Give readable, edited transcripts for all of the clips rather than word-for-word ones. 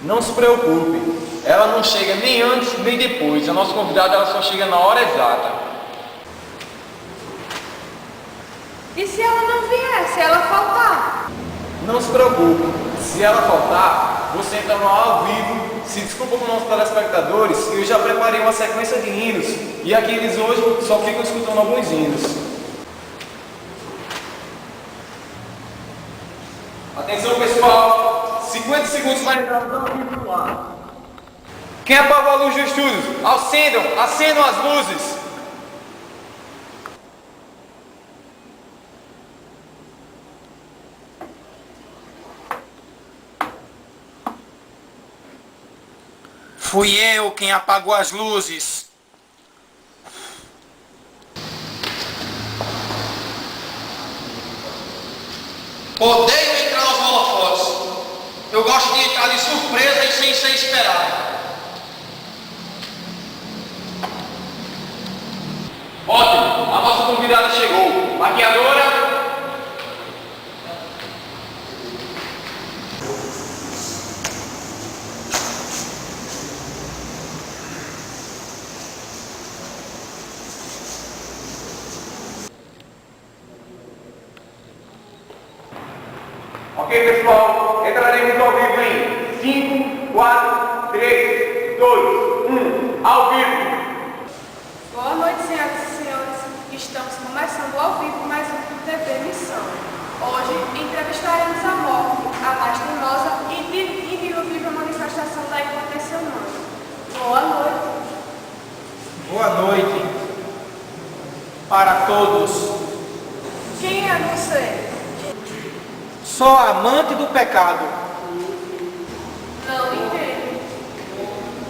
Não se preocupe, ela não chega nem antes nem depois. A nossa convidada ela só chega na hora exata. E se ela não vier, se ela faltar? Não se preocupe, se ela faltar, você entra no ao vivo, se desculpa com os nossos telespectadores, que eu já preparei uma sequência de hinos, e aqui eles hoje só ficam escutando alguns hinos. Atenção pessoal, 50 segundos para entrar no ao vivo no ar. Quem apagou a luz do estúdio? Acendam as luzes. Fui eu quem apagou as luzes. Odeio entrar nos holofotes. Eu gosto de entrar de surpresa e sem ser esperado. Ótimo, a nossa convidada chegou. Maquiadora. Ok, pessoal, entraremos ao vivo em 5, 4, 3, 2, 1, ao vivo. Boa noite, senhoras e senhores. Estamos começando ao vivo mais um TV Missão. Hoje entrevistaremos a morte, a mais teimosa e invisível manifestação da impotência humana. Boa noite. Boa noite para todos. Quem é você? Sou amante do pecado. Não entendo.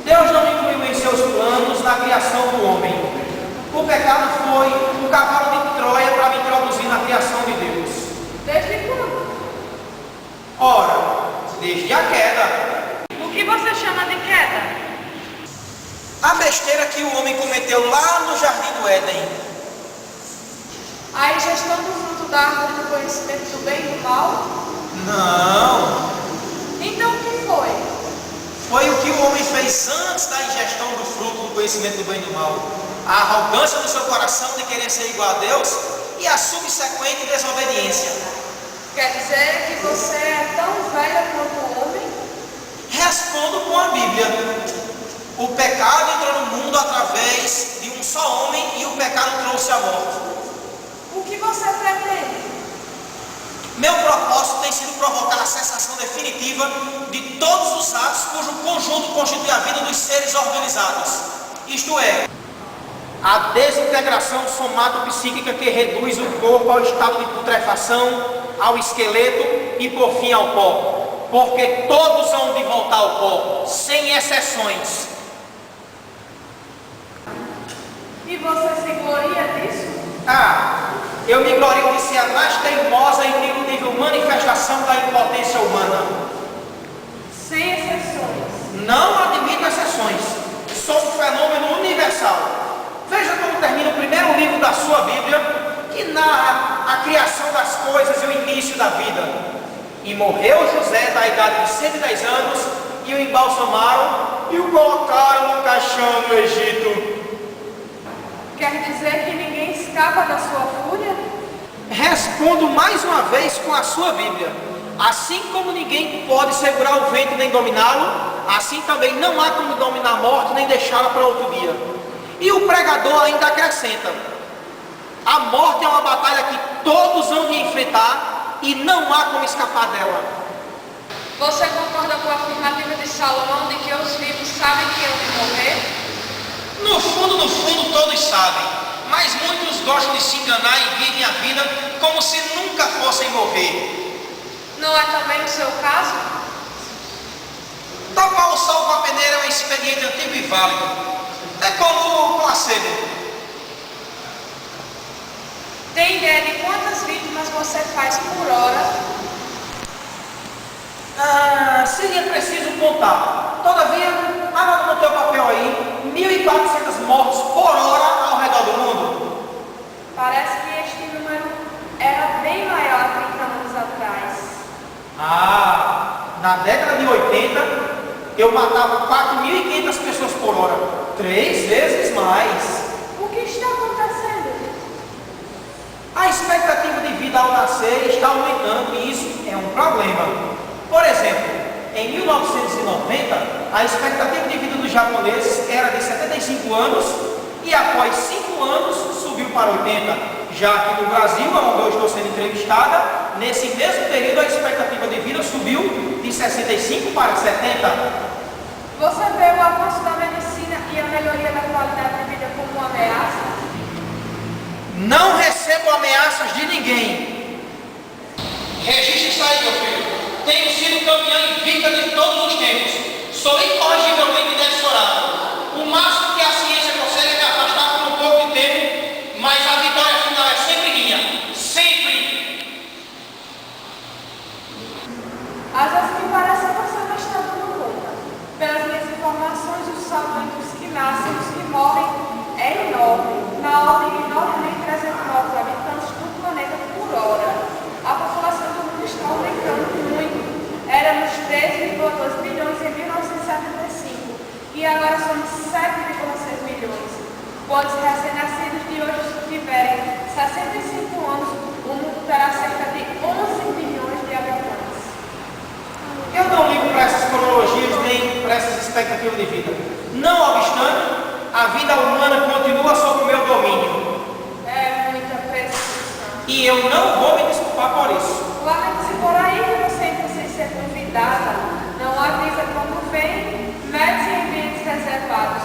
Deus não incluiu em seus planos na criação do homem. O pecado foi o cavalo de Troia para me introduzir na criação de Deus. Desde quando? Ora, desde a queda. O que você chama de queda? A besteira que o homem cometeu lá no Jardim do Éden. A ingestão do fruto da árvore do conhecimento do bem e do mal? Não. Então o que foi? Foi o que o homem fez antes da ingestão do fruto do conhecimento do bem e do mal. A arrogância do seu coração de querer ser igual a Deus e a subsequente desobediência. Quer dizer que você é tão velha quanto o homem? Respondo com a Bíblia. O pecado entrou no mundo através de um só homem e o pecado trouxe a morte. O que você pretende? Meu propósito tem sido provocar a cessação definitiva de todos os atos cujo conjunto constitui a vida dos seres organizados. Isto é, a desintegração somatopsíquica que reduz o corpo ao estado de putrefação, ao esqueleto e por fim ao pó. Porque todos hão de voltar ao pó, sem exceções. E você se gloria disso? Eu me glorio de ser a mais teimosa e iniludível manifestação da impotência humana. Sem exceções. Não admito exceções. Sou um fenômeno universal. Veja como termina o primeiro livro da sua Bíblia, que narra a criação das coisas e o início da vida. E morreu José da idade de 110 anos, e o embalsamaram e o colocaram no caixão no Egito. Quer dizer que ninguém escapa da sua fúria? Respondo mais uma vez com a sua Bíblia. Assim como ninguém pode segurar o vento nem dominá-lo, assim também não há como dominar a morte nem deixá-la para outro dia. E o pregador ainda acrescenta: a morte é uma batalha que todos hão de enfrentar e não há como escapar dela. Você concorda com a afirmativa de Salomão de que os vivos sabem que hão de morrer? No fundo, todos sabem, mas muitos gostam de se enganar e vivem a vida como se nunca fossem morrer. Não é também o seu caso? Tapar o sol com a peneira é um expediente antigo e válido. É como o placebo. Tem ideia de quantas vítimas você faz por hora? Seria preciso contar. Todavia, anota no teu papel aí, 1.400 mortes por hora ao redor do mundo. Parece que este número era bem maior há 30 anos atrás. Na década de 80, eu matava 4.500 pessoas por hora, 3 vezes mais. O que está acontecendo? A expectativa de vida ao nascer está aumentando e isso é um problema. Por exemplo, em 1990, a expectativa de vida dos japoneses era de 75 anos e após 5 anos subiu para 80. Já aqui no Brasil, onde eu estou sendo entrevistada, nesse mesmo período a expectativa de vida subiu de 65 para 70. Você vê o avanço da medicina e a melhoria da qualidade de vida como uma ameaça? Não recebo ameaças de ninguém. Registre isso aí, meu filho. Tenho sido campeão invicta de todos os tempos. Sou incorrigivelmente desforado. O máximo que a ciência consegue é me afastar por um pouco de tempo, mas a vitória final é sempre minha. Sempre! Às vezes me parece que você não está dando conta. Pelas minhas informações, o saldo entre os que nascem e os que morrem é enorme, na ordem de 9.309 habitantes do planeta por hora. A população do mundo está aumentando muito. Éramos 13,2 milhões em 1975 e agora somos 7,6 milhões. Quando os recém-nascidos de hoje tiverem 65 anos, o mundo terá cerca de 11 milhões de habitantes. Eu não ligo para essas cronologias nem para essas expectativas de vida. Não obstante, a vida humana continua sob o meu domínio. É muita precisão. E eu não vou me desculpar por isso. Lamento-se por aí que você entra sem ser convidada. Não avisa quando vem, mete-se em ambientes reservados.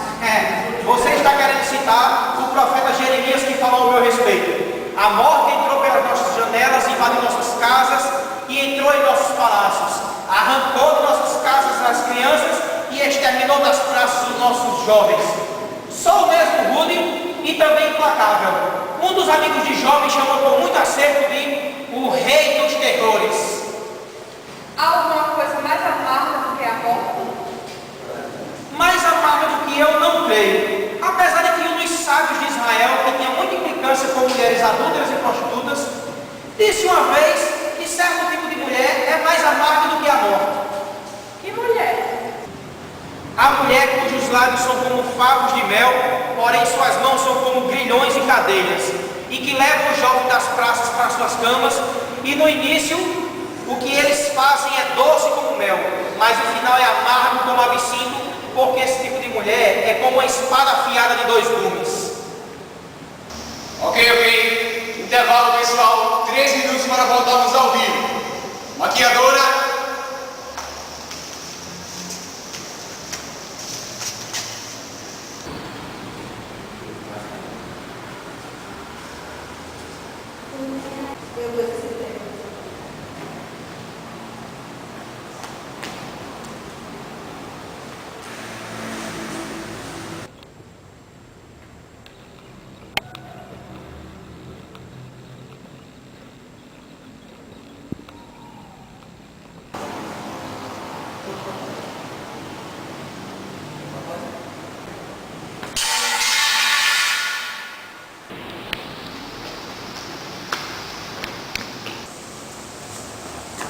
Você está querendo citar o profeta Jeremias que falou ao meu respeito. A morte entrou pelas nossas janelas, invadiu nossas casas e entrou em nossos palácios. Arrancou de nossas casas as crianças e exterminou das praças os nossos jovens. Sou o mesmo rude e também implacável. Um dos amigos de Jó me chamou com muito acerto de o rei dos terrores. Há alguma coisa mais amarga do que a morte? Mais amarga do que eu não creio. Apesar de que um dos sábios de Israel, que tinha muita implicância com mulheres adúlteras e prostitutas, disse uma vez que certo tipo de mulher é mais amarga do que a morte. Que mulher? A mulher cujos lábios são como favos de mel, porém suas mãos são como grilhões e cadeias, e que levam os jovens das praças para suas camas, e no início o que eles fazem é doce como mel, mas o final é amargo como absinto, porque esse tipo de mulher é como uma espada afiada de 2 gumes. Ok. Intervalo, pessoal. 3 minutos para voltarmos ao vivo. Maquiadora.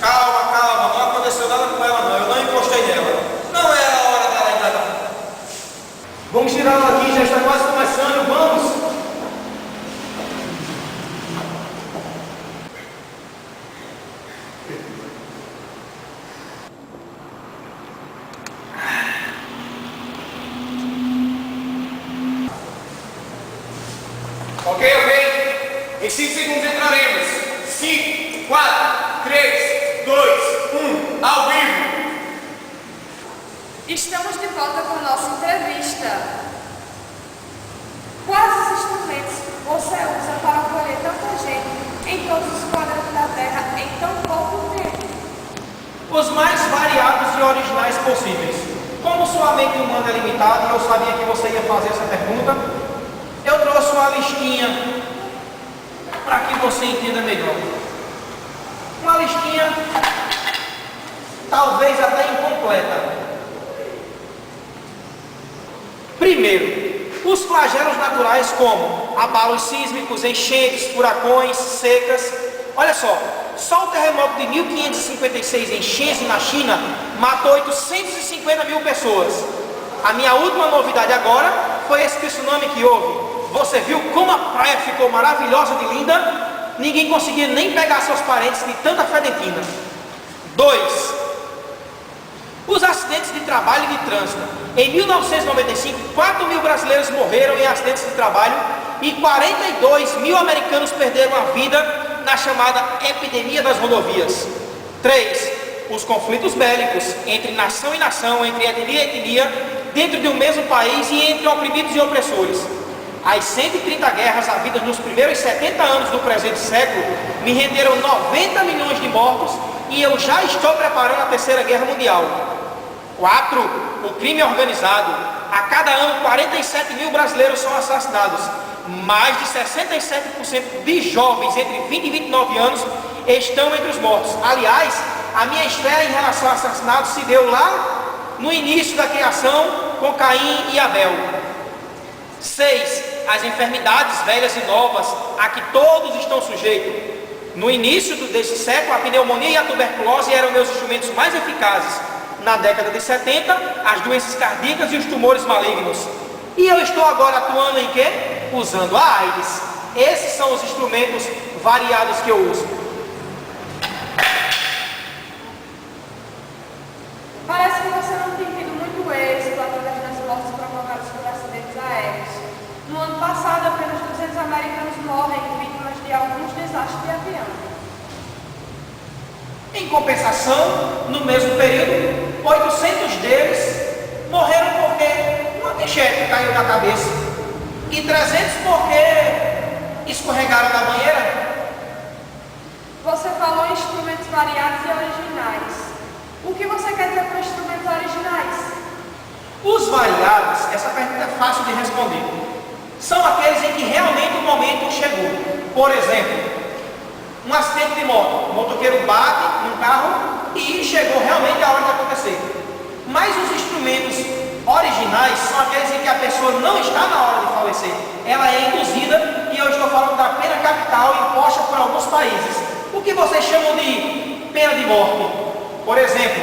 Calma, não aconteceu nada com ela não, eu não encostei nela. Não era a hora dela ainda não. Vamos tirar ela aqui, já está quase começando. Vamos. Ok. Em 5 segundos entraremos. 5, 4, 3, 2, 1. Ao vivo. Estamos de volta com a nossa entrevista. Quais instrumentos você usa para acolher tanta gente em todos os quadrantes da Terra em tão pouco tempo? Os mais variados e originais possíveis. Como sua mente humana é limitada e eu sabia que você ia fazer essa pergunta, eu trouxe uma listinha para que você entenda melhor. Uma listinha talvez até incompleta. Primeiro, os flagelos naturais como abalos sísmicos, enchentes, furacões, secas. Olha só, Só o terremoto de 1556 em Shenzhen, na China, matou 850 mil pessoas. A minha última novidade agora foi esse tsunami que houve. Você viu como a praia ficou maravilhosa de linda? Ninguém conseguia nem pegar seus parentes de tanta fedentina. 2. Os acidentes de trabalho e de trânsito. Em 1995, 4 mil brasileiros morreram em acidentes de trabalho e 42 mil americanos perderam a vida na chamada epidemia das rodovias. 3. Os conflitos bélicos entre nação e nação, entre etnia e etnia, dentro de um mesmo país e entre oprimidos e opressores. As 130 guerras havidas nos primeiros 70 anos do presente século me renderam 90 milhões de mortos e eu já estou preparando a Terceira Guerra Mundial. 4. O crime organizado. A cada ano, 47 mil brasileiros são assassinados. Mais de 67% de jovens entre 20 e 29 anos estão entre os mortos. Aliás, a minha esfera em relação a assassinatos se deu lá no início da criação com Caim e Abel. 6. As enfermidades velhas e novas a que todos estão sujeitos. No início desse século, a pneumonia e a tuberculose eram meus instrumentos mais eficazes. Na década de 70, as doenças cardíacas e os tumores malignos. E eu estou agora atuando em quê? Usando a AIDS. Esses são os instrumentos variados que eu uso. Parece que você não tem tido muito êxito através das mortes provocadas por acidentes aéreos. No ano passado, apenas 200 americanos morrem vítimas de alguns desastres de avião. Em compensação, no mesmo período, 800 deles morreram porque uma manchete caiu na cabeça e 300 porque escorregaram na banheira. Você falou em instrumentos variados e originais. O que você quer dizer com instrumentos originais? Os variados, essa pergunta é fácil de responder. São aqueles em que realmente o momento chegou. Por exemplo, um acidente de moto. O motoqueiro bate num carro e chegou realmente a hora de acontecer. Mas os instrumentos originais são aqueles em que a pessoa não está na hora de falecer. Ela é induzida, e eu estou falando da pena capital imposta por alguns países. O que vocês chamam de pena de morte? Por exemplo,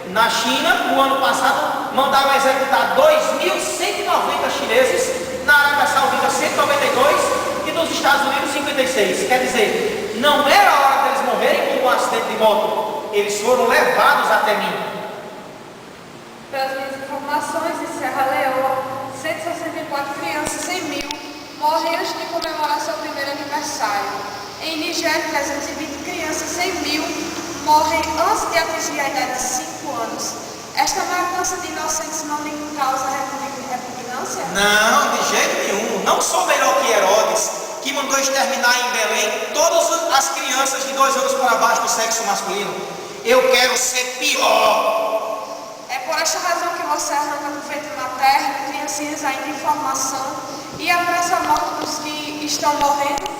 na China, no ano passado, mandaram executar 2.190 chineses, na Arábia Saudita 192 e nos Estados Unidos 56. Quer dizer, não era a hora deles morrerem por um acidente de moto, eles foram levados até mim. Pelas minhas informações, em Serra Leoa, 164 crianças em 1000 morrem antes de comemorar seu primeiro aniversário. Em Nigéria, 320 crianças em 1000 morrem antes de atingir a idade de 5 anos. Esta matança de inocentes não lhe causa repugnância? Não, de jeito nenhum. Não sou melhor que Herodes, que mandou exterminar em Belém todas as crianças de 2 anos para baixo do sexo masculino. Eu quero ser pior. É por esta razão que você arranca do ventre materno criancinhas ainda em formação e apressa a morte dos que estão morrendo?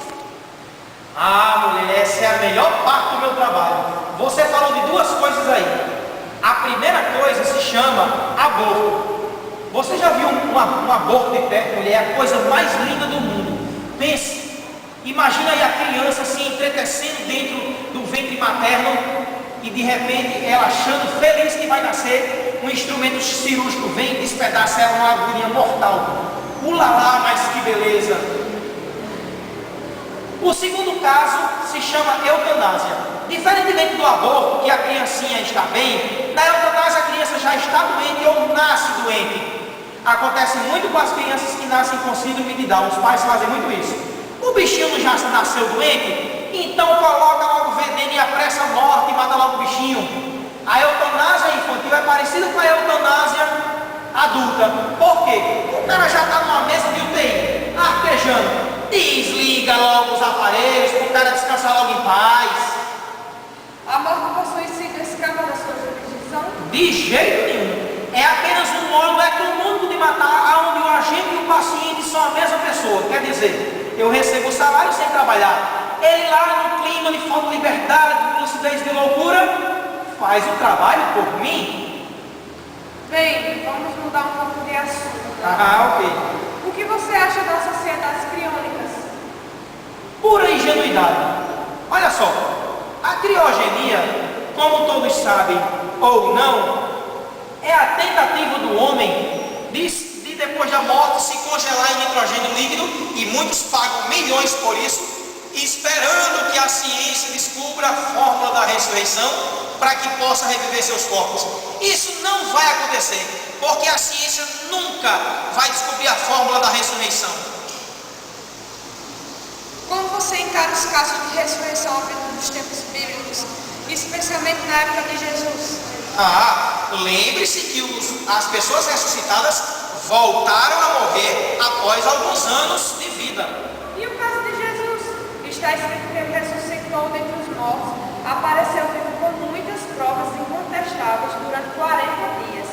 Ah, mulher, essa é a melhor parte do meu trabalho. Você falou de 2 coisas aí. A primeira coisa se chama aborto. Você já viu um aborto de perto, mulher? É a coisa mais linda do mundo. Pense, imagina aí a criança se entretecendo dentro do ventre materno e de repente ela achando feliz que vai nascer, um instrumento cirúrgico vem e despedaça ela uma agulha mortal. Ulalá, mas que beleza! O segundo caso se chama eutanásia. Diferentemente do aborto, que a criancinha está bem, na eutanásia a criança já está doente ou nasce doente. Acontece muito com as crianças que nascem com síndrome de Down, os pais fazem muito isso. O bichinho já nasceu doente, então coloca logo veneno e apressa a morte e mata logo o bichinho. A eutanásia infantil é parecida com a eutanásia adulta. Por quê? O cara já está numa mesa de UTI, arquejando. Desliga logo os aparelhos, para o cara descansar logo em paz. A morte possui sido escrava da sua jurisdição? De jeito nenhum. É apenas um modo econômico de matar, onde o agente e o paciente são a mesma pessoa. Quer dizer, eu recebo o salário sem trabalhar. Ele lá no clima de falta de liberdade, de lucidez, de loucura, faz o trabalho por mim. Bem, vamos mudar um pouco de assunto. Ah, ok. O que você acha das sociedades criônicas? Pura ingenuidade. Olha só, A criogenia, como todos sabem ou não, é a tentativa do homem de depois da morte se congelar em nitrogênio líquido, e muitos pagam milhões por isso, esperando que a ciência descubra a fórmula da ressurreição para que possa reviver seus corpos. Isso não vai acontecer, porque a ciência nunca vai descobrir a fórmula da ressurreição. Como você encara os casos de ressurreição nos tempos bíblicos, especialmente na época de Jesus? Lembre-se que as pessoas ressuscitadas voltaram a morrer após alguns anos de vida. E o caso de Jesus? Está escrito que ele ressuscitou dentre os mortos, apareceu vivo com muitas provas incontestáveis durante 40 dias,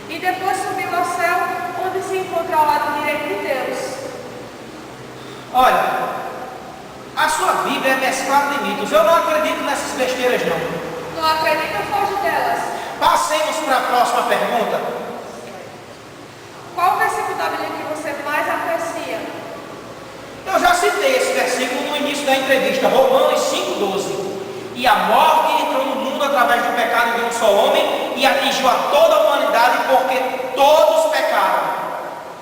e depois subiu ao céu, onde se encontra ao lado direito de Deus. Olha, a sua Bíblia é mesclada de mitos. Eu não acredito nessas besteiras, não. Não acredita, foge delas. Passemos para a próxima pergunta. Qual o versículo da Bíblia que você mais aprecia? Eu já citei esse versículo no início da entrevista, Romanos 5,12. E a morte entrou no mundo através do pecado de um só homem e atingiu a toda a humanidade porque todos pecaram.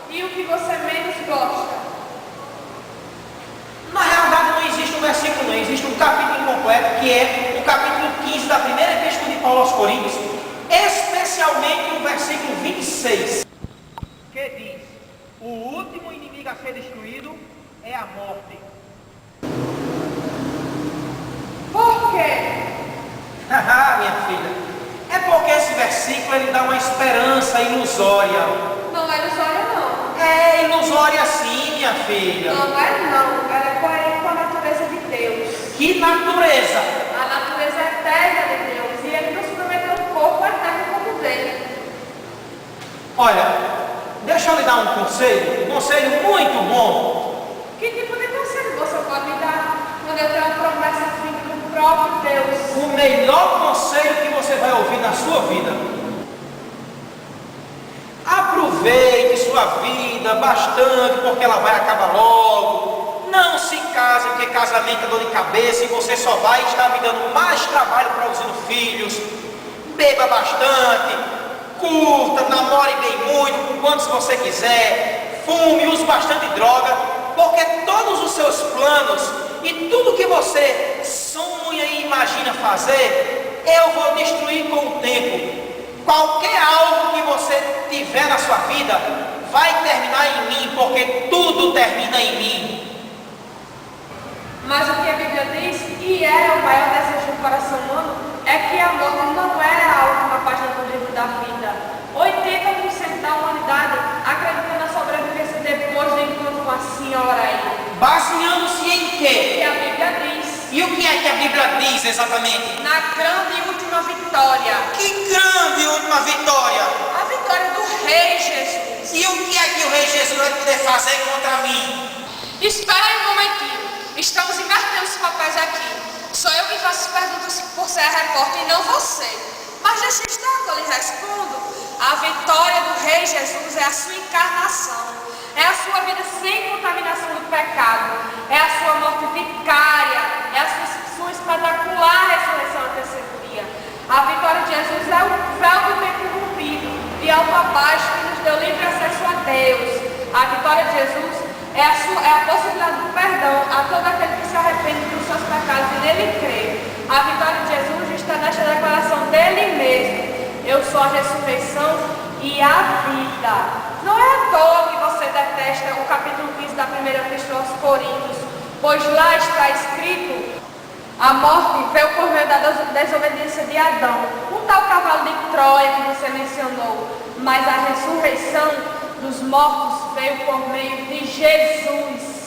E o que você menos gosta? Na realidade não existe um versículo, não. Existe um capítulo incompleto, que é o capítulo 15 da primeira epístola de Paulo aos Coríntios, especialmente o versículo 26, que diz: o último inimigo a ser destruído é a morte. Por quê? Minha filha, é porque esse versículo ele dá uma esperança ilusória. Não é ilusória, não. É ilusória sim, minha filha. Não é não. Ela é coerente com a natureza de Deus. Que natureza? A natureza eterna de Deus. E ele nos prometeu um corpo eterno como o dele. Olha, deixa eu lhe dar um conselho muito bom. Que tipo de conselho você pode me dar quando eu tenho uma promessa vinda do próprio Deus? O melhor conselho que você vai ouvir na sua vida. Aproveite sua vida bastante, porque ela vai acabar logo. Não se case, porque casamento é dor de cabeça e você só vai estar me dando mais trabalho produzindo filhos. Beba bastante, curta, namore bem muito, quantos você quiser. Fume, use bastante droga, porque todos os seus planos e tudo que você sonha e imagina fazer, eu vou destruir com o tempo. Qualquer algo que você tiver na sua vida vai terminar em mim, porque tudo termina em mim. Mas o que a Bíblia diz, e é o maior desejo do coração humano, é que a morte não é a última página do livro da vida. 80% da humanidade acredita na sobrevivência depois do encontro com a senhora aí. Baseando-se em quê? Que a Bíblia diz. E o que é que a Bíblia diz exatamente? Na grande e última vitória. Que grande última vitória! A vitória do Rei Jesus. E o que é que o Rei Jesus vai poder fazer contra mim? Espera aí um momentinho. Estamos invertendo os papéis aqui. Sou eu quem faço as perguntas por ser a repórter e não você. Mas deixa eu estar que eu lhe respondo. A vitória do Rei Jesus é a sua encarnação. É a sua vida sem contaminação do pecado. É a sua morte vicária. É a sua espetacular ressurreição ao terceiro dia. A vitória de Jesus é o véu do tempo rompido e alto abaixo que nos deu livre acesso a Deus. A vitória de Jesus é a possibilidade do perdão a todo aquele que se arrepende dos seus pecados e nele crê. A vitória de Jesus está nesta declaração dele mesmo. Eu sou a ressurreição e a vida. Não é à toa que você detesta o capítulo 15 da primeira epístola aos Coríntios, pois lá está escrito: a morte veio por meio da desobediência de Adão, um tal cavalo de Troia que você mencionou, mas a ressurreição dos mortos veio por meio de Jesus.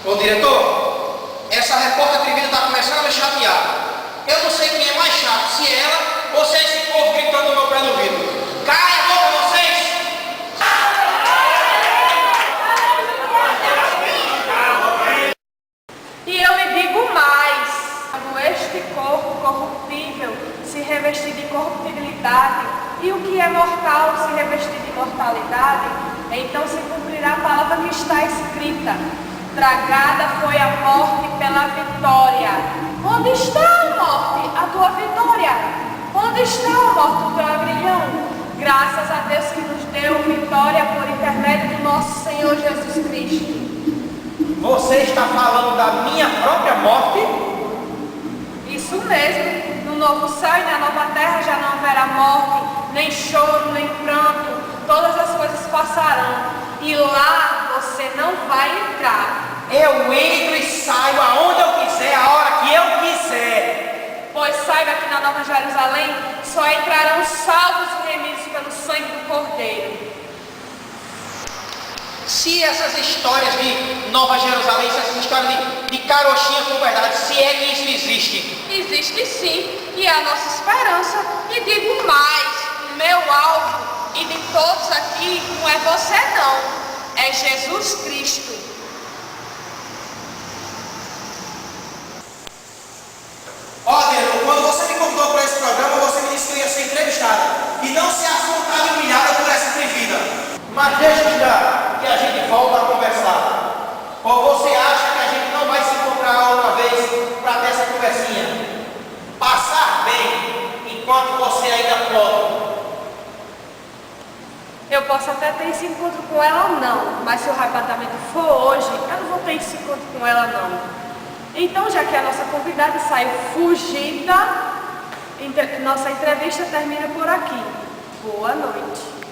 Ô diretor, essa repórter atrevida está começando a me chatear. Eu não sei quem é mais chato, se ela ou se é esse povo gritando no meu pé no ouvido. Cala a boca vocês! E eu lhe digo mais, quando imortalidade, então se cumprirá a palavra que está escrita: tragada foi a morte pela vitória. Onde está a morte, a tua vitória? Onde está a morte, o teu aguilhão? Graças a Deus que nos deu vitória por intermédio do nosso Senhor Jesus Cristo. Você está falando da minha própria morte? Isso mesmo. No novo céu e na nova terra já não haverá morte, nem choro, nem pranto. Todas as coisas passarão. E lá você não vai entrar. Eu entro e saio aonde eu quiser, a hora que eu quiser. Pois saiba que na Nova Jerusalém só entrarão salvos e remidos pelo sangue do Cordeiro. Se essas histórias de Nova Jerusalém, se essas histórias de carochinha com verdade, se é que isso existe. Existe sim, e é a nossa esperança. E digo mais, o meu alvo e de todos aqui não é você não, é Jesus Cristo. Ó, Deus, quando você me convidou para esse programa, você me disse que eu ia ser entrevistada e não ser afrontada e humilhada por essa atrevida. Mas deixa que a gente volta a conversar. Ou você acha que a gente não vai se encontrar outra vez para ter essa conversinha? Passar bem enquanto você ainda pode. Eu posso até ter esse encontro com ela ou não, mas se o arrebatamento for hoje, eu não vou ter esse encontro com ela não. Então, já que a nossa convidada saiu fugida, nossa entrevista termina por aqui. Boa noite.